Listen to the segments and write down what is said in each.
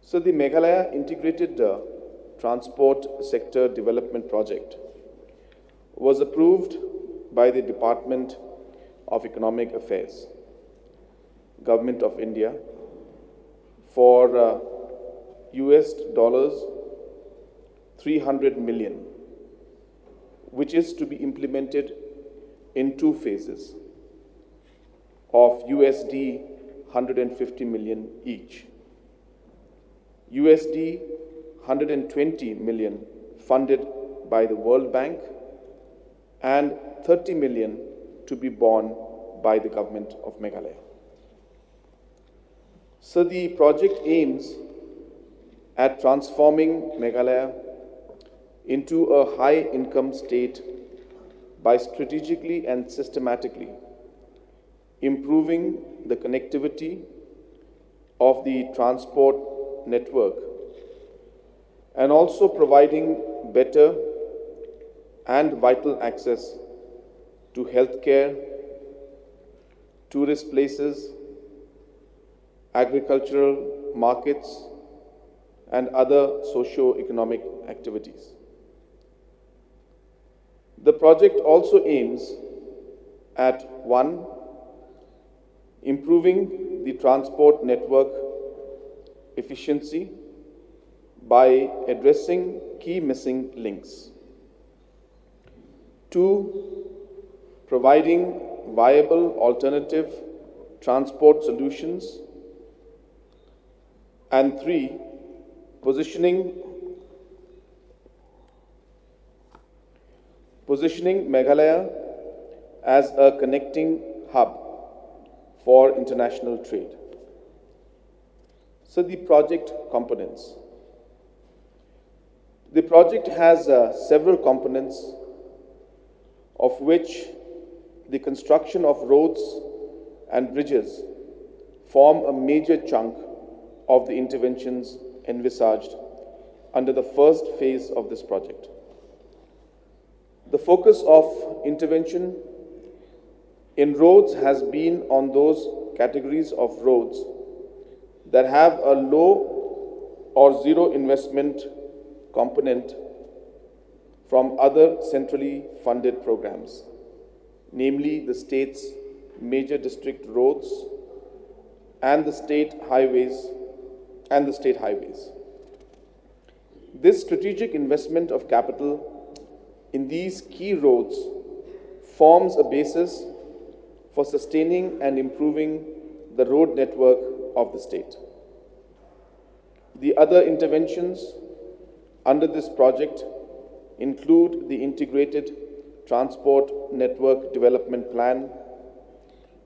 So the Meghalaya Integrated Transport Sector Development Project was approved by the Department of Economic Affairs, Government of India, for US dollars 300 million, which is to be implemented in two phases of USD 150 million each. USD 120 million funded by the World Bank and 30 million to be borne by the government of Meghalaya. So the project aims at transforming Meghalaya into a high-income state by strategically and systematically improving the connectivity of the transport network and also providing better and vital access to healthcare, tourist places, agricultural markets, and other socio-economic activities. The project also aims at 1. Improving the transport network efficiency by addressing key missing links. 2. Providing viable alternative transport solutions. And 3. Positioning Meghalaya as a connecting hub for international trade. So the project components. The project has several components, of which the construction of roads and bridges form a major chunk of the interventions envisaged under the first phase of this project. The focus of intervention in roads has been on those categories of roads that have a low or zero investment component from other centrally funded programs, namely the state's major district roads and the state highways. This strategic investment of capital in these key roads forms a basis for sustaining and improving the road network of the state. The other interventions under this project include the Integrated Transport Network Development Plan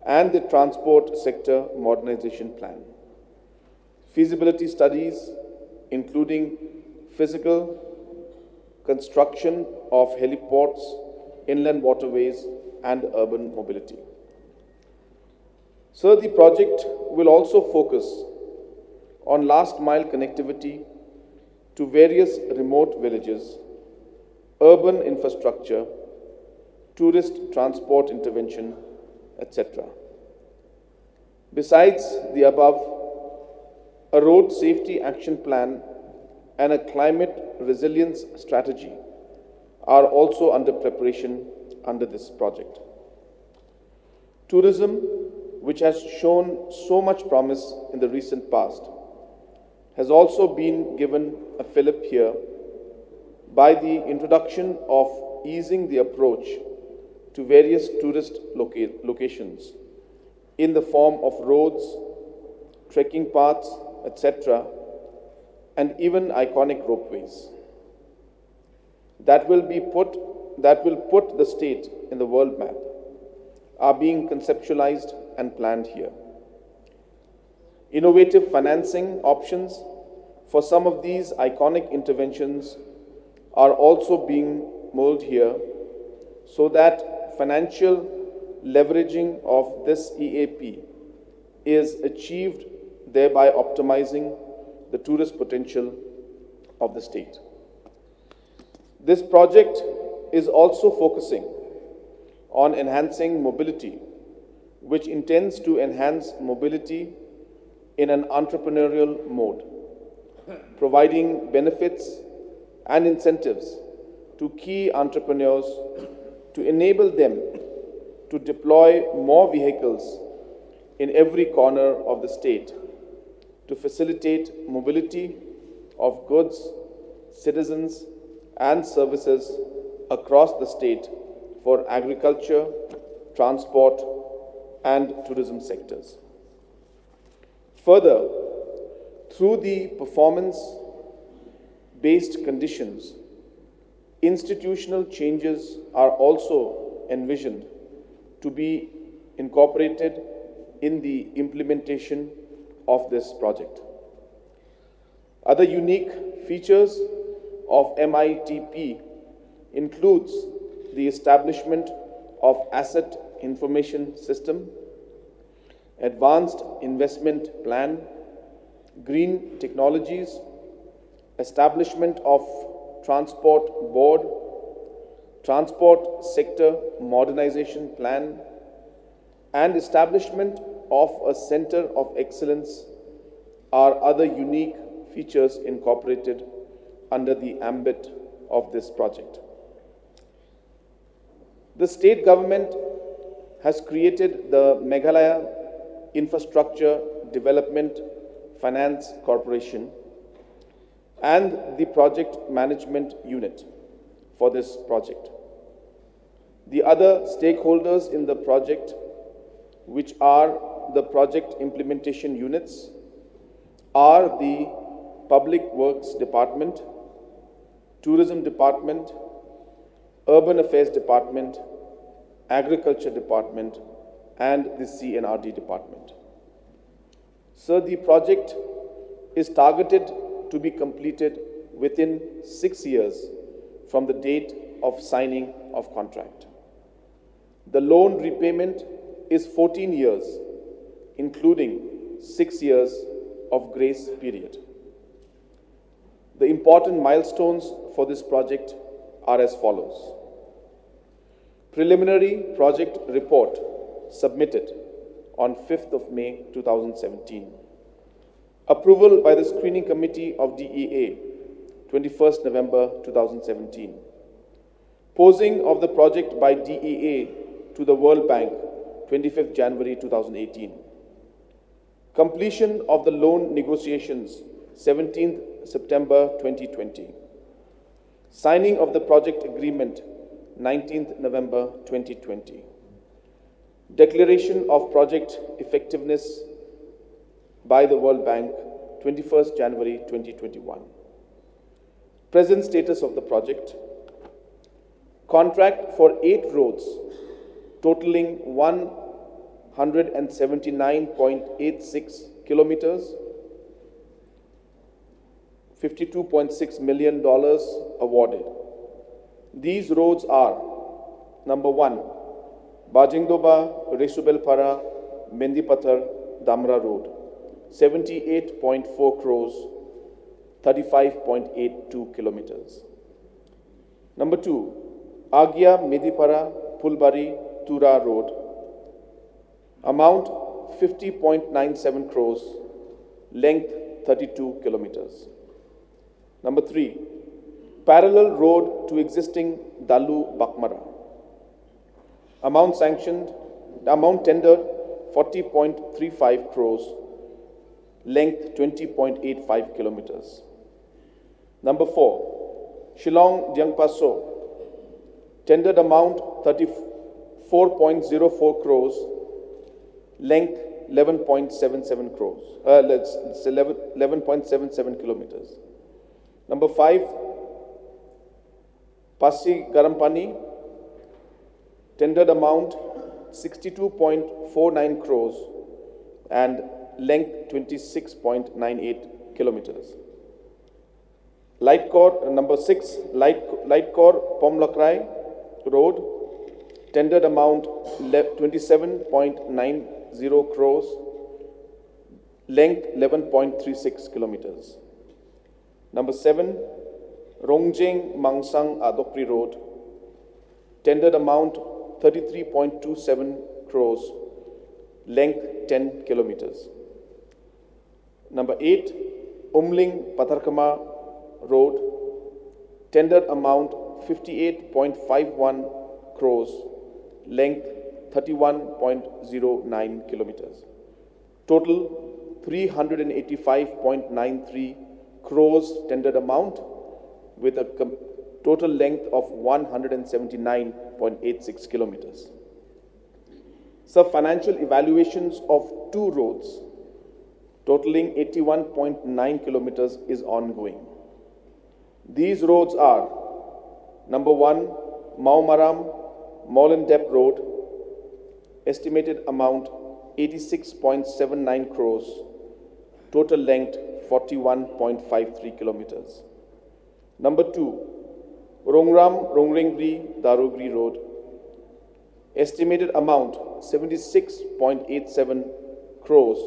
and the Transport Sector Modernization Plan. Feasibility studies including physical construction of heliports, inland waterways, and urban mobility. So the project will also focus on last mile connectivity to various remote villages, urban infrastructure, tourist transport intervention, etc. Besides the above, a road safety action plan and a climate resilience strategy are also under preparation under this project. Tourism, which has shown so much promise in the recent past, has also been given a fillip here by the introduction of easing the approach to various tourist locations in the form of roads, trekking paths, etc., and even iconic ropeways that will put the state in the world map are being conceptualized and planned here. Innovative financing options for some of these iconic interventions are also being molded here so that financial leveraging of this EAP is achieved, thereby optimizing the tourist potential of the state. This project is also focusing on enhancing mobility, which intends to enhance mobility in an entrepreneurial mode providing benefits and incentives to key entrepreneurs to enable them to deploy more vehicles in every corner of the state to facilitate mobility of goods, citizens, and services across the state for agriculture, transport, and tourism sectors. Further, through the performance-based conditions, institutional changes are also envisioned to be incorporated in the implementation of this project. Other unique features of MITP includes the establishment of Asset Information System, Advanced Investment Plan, Green Technologies, establishment of Transport Board, Transport Sector Modernization Plan, and establishment of a Center of Excellence are other unique features incorporated under the ambit of this project. The state government has created the Meghalaya Infrastructure Development Finance Corporation and the Project Management Unit for this project. The other stakeholders in the project, which are the project implementation units, are the Public Works Department, Tourism Department, Urban Affairs Department, Agriculture Department, and the CNRD Department. So the project is targeted to be completed within 6 years from the date of signing of contract. The loan repayment is 14 years, including 6 years of grace period. The important milestones for this project are as follows. Preliminary project report submitted on 5th of May 2017. Approval by the Screening Committee of DEA, 21st November 2017. Posing of the project by DEA to the World Bank, 25th January 2018. Completion of the loan negotiations, 17th September 2020. Signing of the project agreement, 19th November 2020. Declaration of project effectiveness by the World Bank, 21st January 2021. Present status of the project. Contract for 8 roads totaling 179.86 kilometers, $52.6 million awarded. These roads are: number 1, Bajingdoba, Resubelpara, Mendipathar, Damra Road, 78.4 crores, 35.82 kilometers. Number 2, Agya Medipara, Pulbari, Tura Road, amount 50.97 crores, length 32 kilometers. Number 3, parallel road to existing Dalu Bakmara, amount tendered 40.35 crores, length 20.85 kilometers. Number 4, Shillong Jiangpaso, tendered amount 34.04 crores, length 11.77 crores. 11.77 kilometers. Number 5, Pasi Garampani, tendered amount 62.49 crores and length 26.98 kilometers. Number 6, Lightcore Pomlakrai Road, tendered amount 27.90 crores, length 11.36 kilometers. Number 7, Rongjeng Mangsang Adokri Road, tendered amount 33.27 crores, length 10 kilometers. Number 8, Umling Patharkama Road, tender amount 58.51 crores, length 31.09 kilometers. Total 385.93 crores tendered amount with a total length of 179.86 kilometers. Financial evaluations of 2 roads totaling 81.9 kilometers is ongoing. These roads are number 1, Maumaram Mollendep Road, estimated amount 86.79 crores, total length 41.53 kilometers. Number 2, Rongringri Darugri Road, estimated amount 76.87 crores,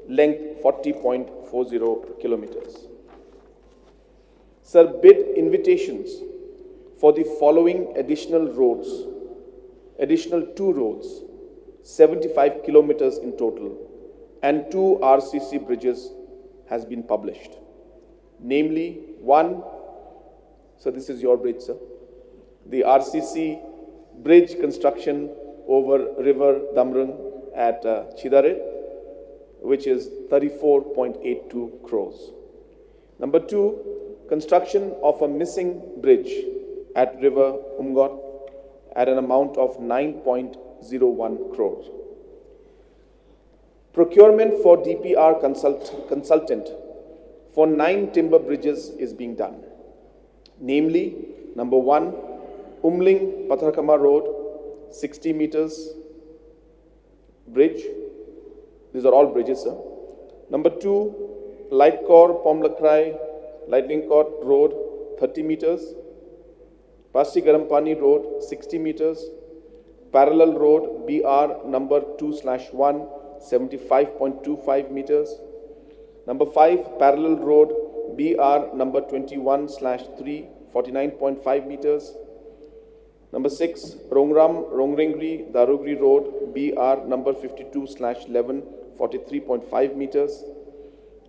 length 40.40 kilometers. Sir, bid invitations for the following additional 2 roads, 75 kilometers in total, and 2 RCC bridges has been published. Namely, 1, so this is your bridge, sir, the RCC bridge construction over River Damrung at Chidare, which is 34.82 crores. Number 2, construction of a missing bridge at River Umngot at an amount of 9.01 crores. Procurement for DPR consultant for 9 timber bridges is being done. Namely, number 1, Umling Patharkama Road, 60 meters bridge. These are all bridges, sir. Number 2, Lightcore Pomlakrai Lightning Court Road, 30 meters. Pasti Garampani Road, 60 meters. Parallel Road, BR number 2/1, 75.25 meters. Number 5, Parallel Road, BR number 21/3, 49.5 meters. Number 6, Rongringri Darugri Road, BR number 52/11, 43.5 meters.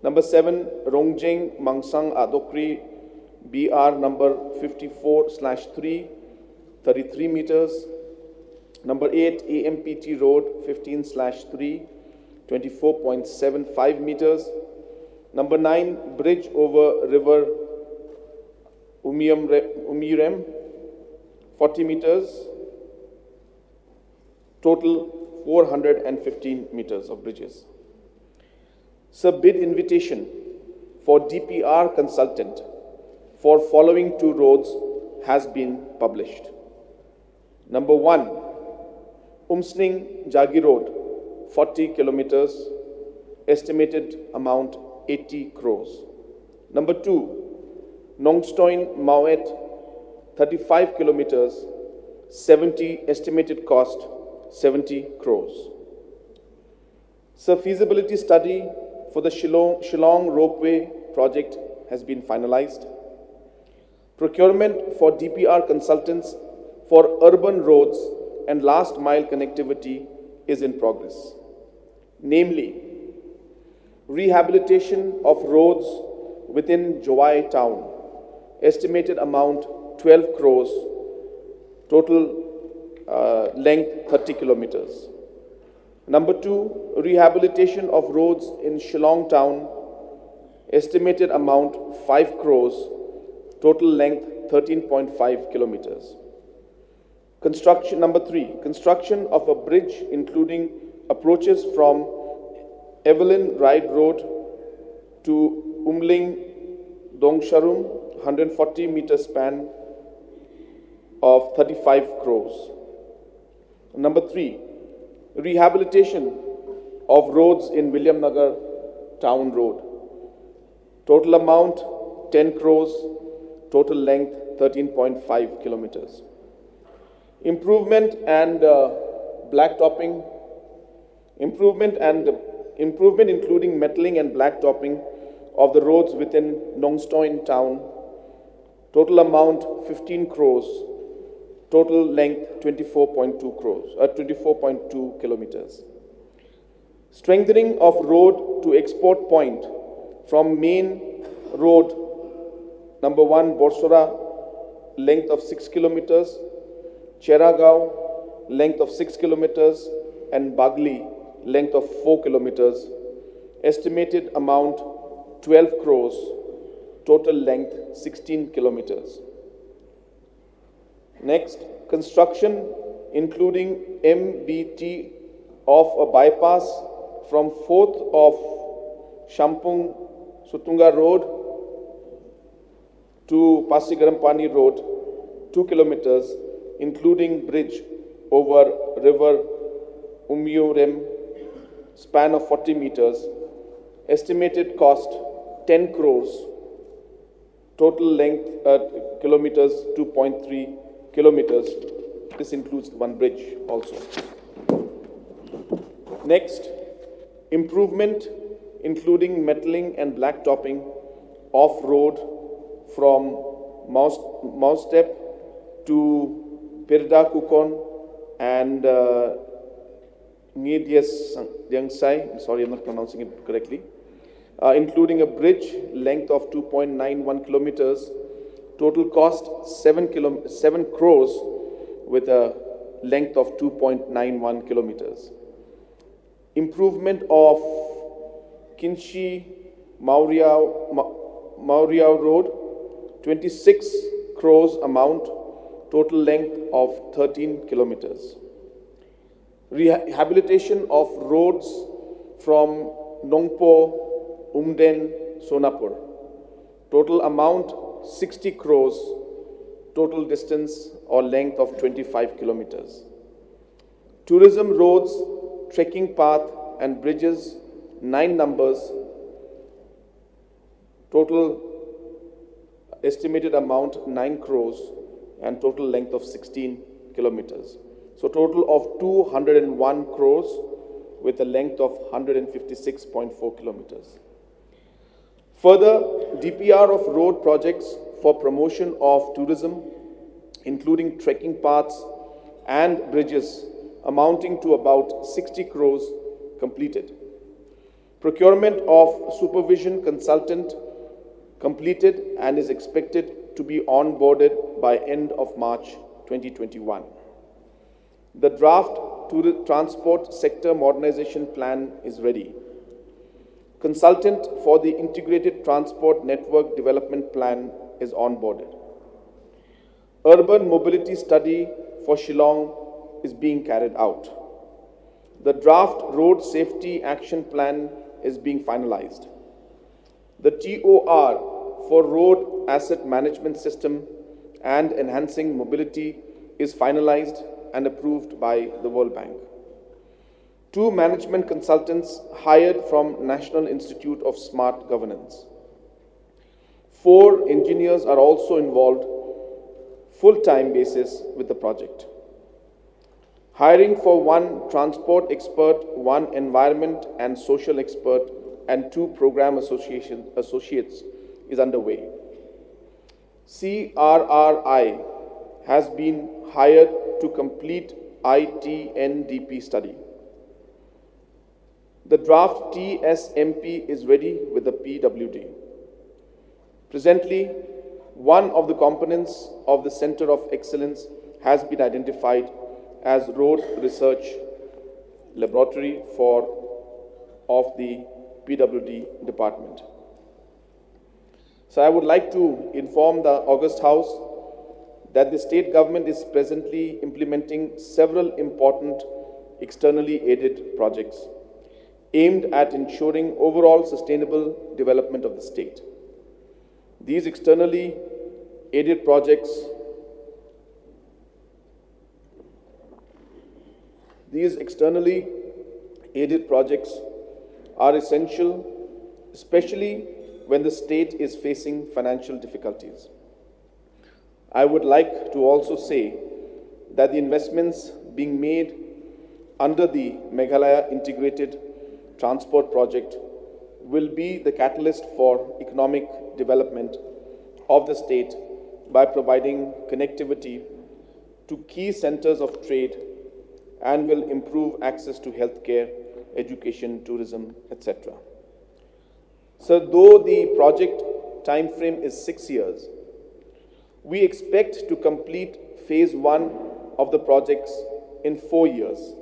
Number 7, Rongjeng Mangsang Adokri, BR number 54/3, 33 meters. Number 8, AMPT Road, 15/3, 24.75 meters. Number 9, Bridge over River Umirem, 40 meters. Total 415 meters of bridges. Sir, bid invitation for DPR consultant for following 2 roads has been published. Number 1, Umsning Jagi Road, 40 kilometers, estimated amount 80 crores. Number 2, Nongstoin Mauet, 35 kilometers, 70 estimated cost 70 crores. Sir, feasibility study for the Shillong Ropeway project has been finalized. Procurement for DPR consultants for urban roads and last mile connectivity is in progress. Namely, rehabilitation of roads within Jowai town, estimated amount 12 crores, total length 30 kilometers. Number 2, rehabilitation of roads in Shillong town, estimated amount 5 crores, total length 13.5 kilometers. Construction, number 3, construction of a bridge including approaches from Evelyn Ride Road to Umling Dongsharum, 140 meter span of 35 crores. Number 3, rehabilitation of roads in William Nagar Town Road. Total amount 10 crores, total length 13.5 kilometers. Improvement and blacktopping. Improvement including metaling and blacktopping of the roads within Nongstoin town. Total amount 15 crores. Total length 24.2 kilometers. Strengthening of road to export point from main road number 1, Borsora, length of 6 kilometers, Cheragaon, length of 6 kilometers, and Bagli, length of 4 kilometers. Estimated amount 12 crores, total length 16 kilometers. Next, construction including MBT of a bypass from 4th of Shampung Sutunga Road to Pasigarampani Road, 2 kilometers, including bridge over river Umiurem, span of 40 meters. Estimated cost 10 crores, total length kilometers 2.3 kilometers. This includes one bridge also. Next, improvement including metaling and blacktopping off-road from Maustep to Pirda Kukon and Ngediangsai, I'm sorry, I'm not pronouncing it correctly, including a bridge length of 2.91 kilometers, total cost 7 crores with a length of 2.91 kilometers. Improvement of Kinshi Maurya Road, 26 crores amount, total length of 13 kilometers. Rehabilitation of roads from Nongpo, Umden, Sonapur, total amount 60 crores, total distance or length of 25 kilometers. Tourism roads, trekking path and bridges, 9 numbers, total estimated amount 9 crores and total length of 16 kilometers. So total of 201 crores with a length of 156.4 kilometers. Further, DPR of road projects for promotion of tourism, including trekking paths and bridges, amounting to about 60 crores completed. Procurement of supervision consultant completed and is expected to be onboarded by end of March 2021. The draft transport sector modernization plan is ready. Consultant for the integrated transport network development plan is onboarded. Urban mobility study for Shillong is being carried out. The draft road safety action plan is being finalized. The TOR for road asset management system and enhancing mobility is finalized and approved by the World Bank. 2 management consultants hired from National Institute of Smart Governance. 4 engineers are also involved full-time basis with the project. Hiring for 1 transport expert, 1 environment and social expert, and 2 program associates is underway. CRRI has been hired to complete ITNDP study. The draft TSMP is ready with the PWD. Presently, one of the components of the Center of Excellence has been identified as Road Research Laboratory of the PWD department. So I would like to inform the August House that the state government is presently implementing several important externally aided projects aimed at ensuring overall sustainable development of the state. These externally aided projects are essential, especially when the state is facing financial difficulties. I would like to also say that the investments being made under the Meghalaya Integrated Transport Project will be the catalyst for economic development of the state by providing connectivity to key centers of trade and will improve access to healthcare, education, tourism, etc. So though the project time frame is 6 years, we expect to complete phase 1 of the projects in 4 years,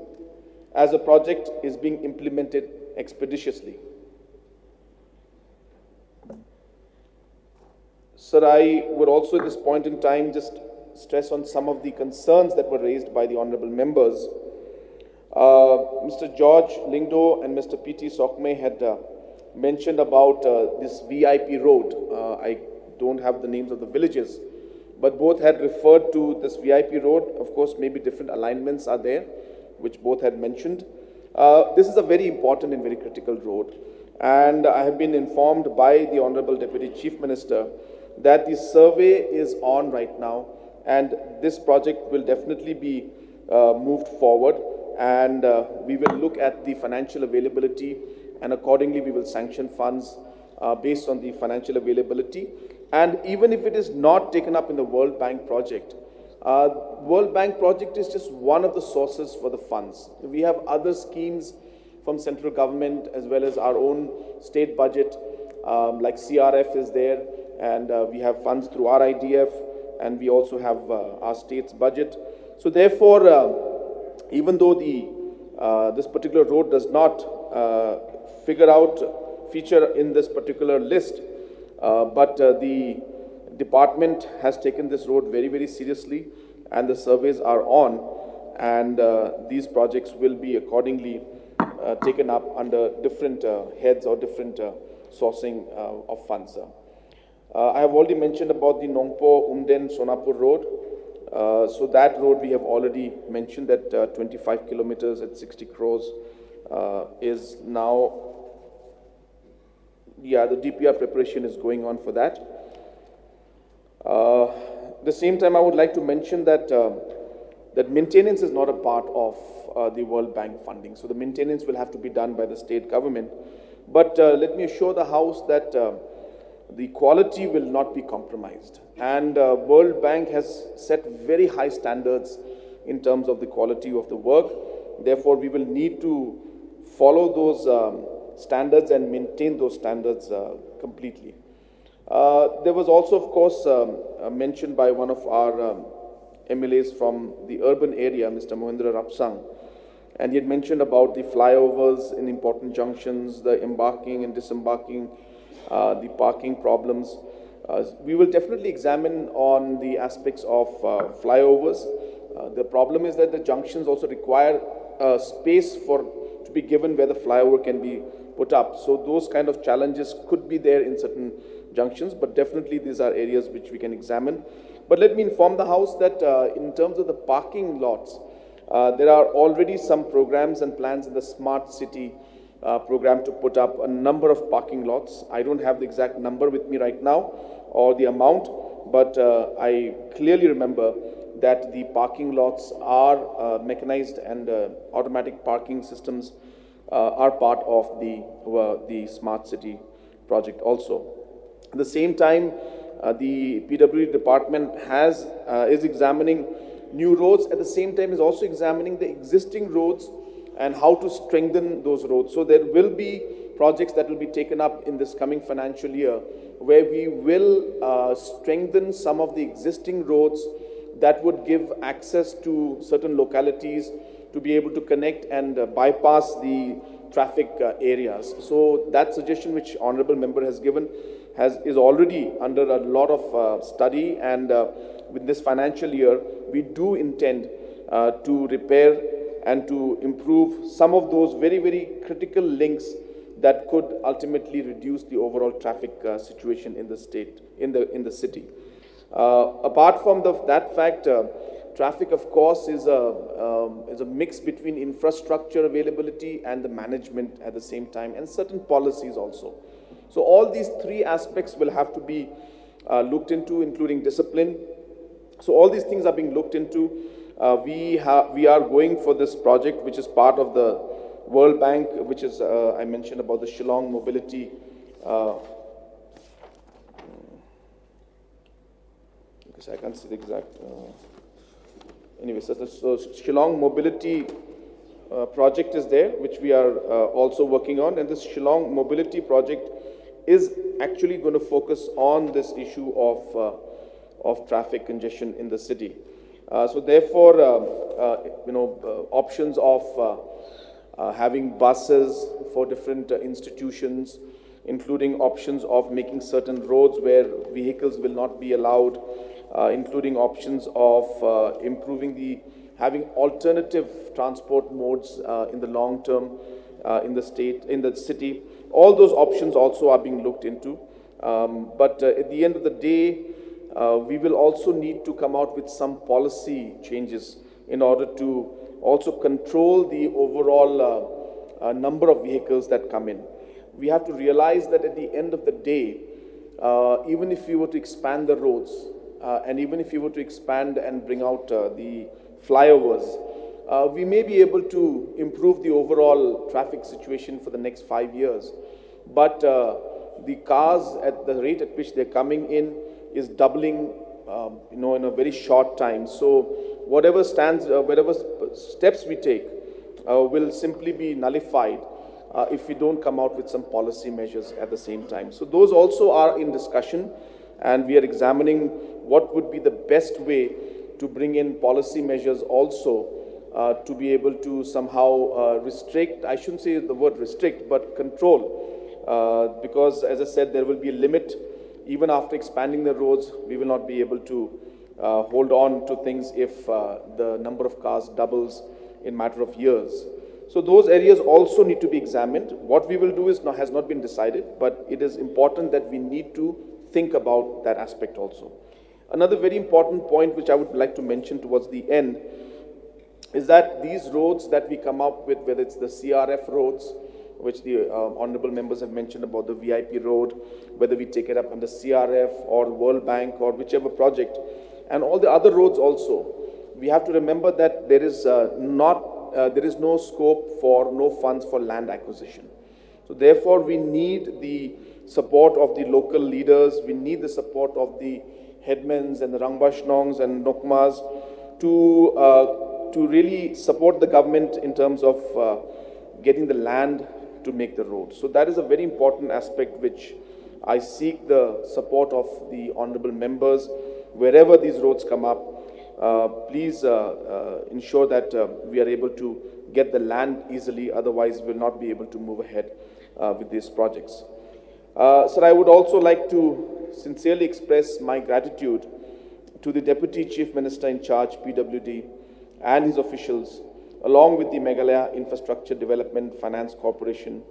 as the project is being implemented expeditiously. Sir, I would also at this point in time just stress on some of the concerns that were raised by the honorable members. Mr. George Lingdo and Mr. P.T. Sokme had mentioned about this VIP road. I don't have the names of the villages, but both had referred to this VIP road. Of course, maybe different alignments are there, which both had mentioned. This is a very important and very critical road. And I have been informed by the Honorable Deputy Chief Minister that the survey is on right now, and this project will definitely be moved forward, and we will look at the financial availability, and accordingly we will sanction funds based on the financial availability. And even if it is not taken up in the World Bank project, World Bank project is just one of the sources for the funds. We have other schemes from central government as well as our own state budget, like CRF is there, and we have funds through RIDF, and we also have our state's budget. So therefore, even though this particular road does not feature in this particular list, but the department has taken this road very, very seriously, and the surveys are on, and these projects will be accordingly taken up under different heads or different sourcing of funds. I have already mentioned about the Nongpo Umden Sonapur road. So that road we have already mentioned that 25 kilometers at 60 crores is now, yeah, the DPR preparation is going on for that. At the same time, I would like to mention that that maintenance is not a part of the World Bank funding. So the maintenance will have to be done by the state government. But let me assure the House that the quality will not be compromised. And World Bank has set very high standards in terms of the quality of the work. Therefore, we will need to follow those standards and maintain those standards completely. There was also, of course, mentioned by one of our MLAs from the urban area, Mr. Mohendra Rapsang, and he had mentioned about the flyovers in important junctions, the embarking and disembarking, the parking problems. We will definitely examine on the aspects of flyovers. The problem is that the junctions also require space to be given where the flyover can be put up. So those kind of challenges could be there in certain junctions, but definitely these are areas which we can examine. But let me inform the House that in terms of the parking lots, there are already some programs and plans in the Smart City program to put up a number of parking lots. I don't have the exact number with me right now or the amount, but I clearly remember that the parking lots are mechanized, and automatic parking systems are part of the Smart City project also. At the same time, the PWD department is examining new roads. At the same time, is also examining the existing roads and how to strengthen those roads. So there will be projects that will be taken up in this coming financial year where we will strengthen some of the existing roads that would give access to certain localities to be able to connect and bypass the traffic areas. So that suggestion which Honorable Member has given is already under a lot of study, and with this financial year, we do intend to repair and to improve some of those very, very critical links that could ultimately reduce the overall traffic situation in the state, in the city. Apart from that fact, traffic, of course, is a mix between infrastructure availability and the management at the same time, and certain policies also. So all these three aspects will have to be looked into, including discipline. So all these things are being looked into. We are going for this project, which is part of the World Bank, which is, I mentioned about the Shillong Mobility. Because I can't see the exact. Anyway, so the Shillong Mobility project is there, which we are also working on. And this Shillong Mobility project is actually going to focus on this issue of traffic congestion in the city. So therefore, options of having buses for different institutions, including options of making certain roads where vehicles will not be allowed, including options of having alternative transport modes in the long term in the city. All those options also are being looked into. But at the end of the day, we will also need to come out with some policy changes in order to also control the overall number of vehicles that come in. We have to realize that at the end of the day, even if we were to expand the roads, and even if we were to expand and bring out the flyovers, we may be able to improve the overall traffic situation for the next 5 years. But the cars, at the rate at which they're coming in, is doubling, in a very short time. So whatever steps we take will simply be nullified if we don't come out with some policy measures at the same time. So those also are in discussion, and we are examining what would be the best way to bring in policy measures also to be able to somehow restrict, I shouldn't say the word restrict, but control, because as I said, there will be a limit. Even after expanding the roads, we will not be able to hold on to things if the number of cars doubles in a matter of years. So those areas also need to be examined. What we will do has not been decided, but it is important that we need to think about that aspect also. Another very important point which I would like to mention towards the end is that these roads that we come up with, whether it's the CRF roads, which the honorable members have mentioned about the VIP road, whether we take it up under CRF or World Bank or whichever project, and all the other roads also, we have to remember that there is no scope for no funds for land acquisition. So therefore, we need the support of the local leaders, we need the support of the headmans and the Rangbashnongs and Nokmas to really support the government in terms of getting the land to make the road. So that is a very important aspect which I seek the support of the honorable members. Wherever these roads come up, please ensure that we are able to get the land easily, otherwise we will not be able to move ahead with these projects. Sir, I would also like to sincerely express my gratitude to the Deputy Chief Minister in charge, PWD, and his officials, along with the Meghalaya Infrastructure Development Finance Corporation,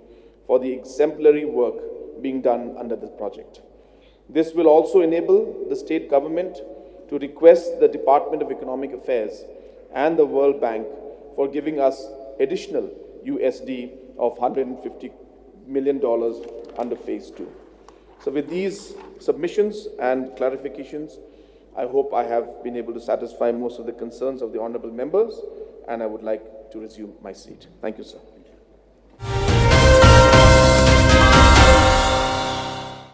for the exemplary work being done under this project. This will also enable the state government to request the Department of Economic Affairs and the World Bank for giving us additional USD of $150 million under Phase 2. So with these submissions and clarifications, I hope I have been able to satisfy most of the concerns of the honorable members, and I would like to resume my seat. Thank you, sir.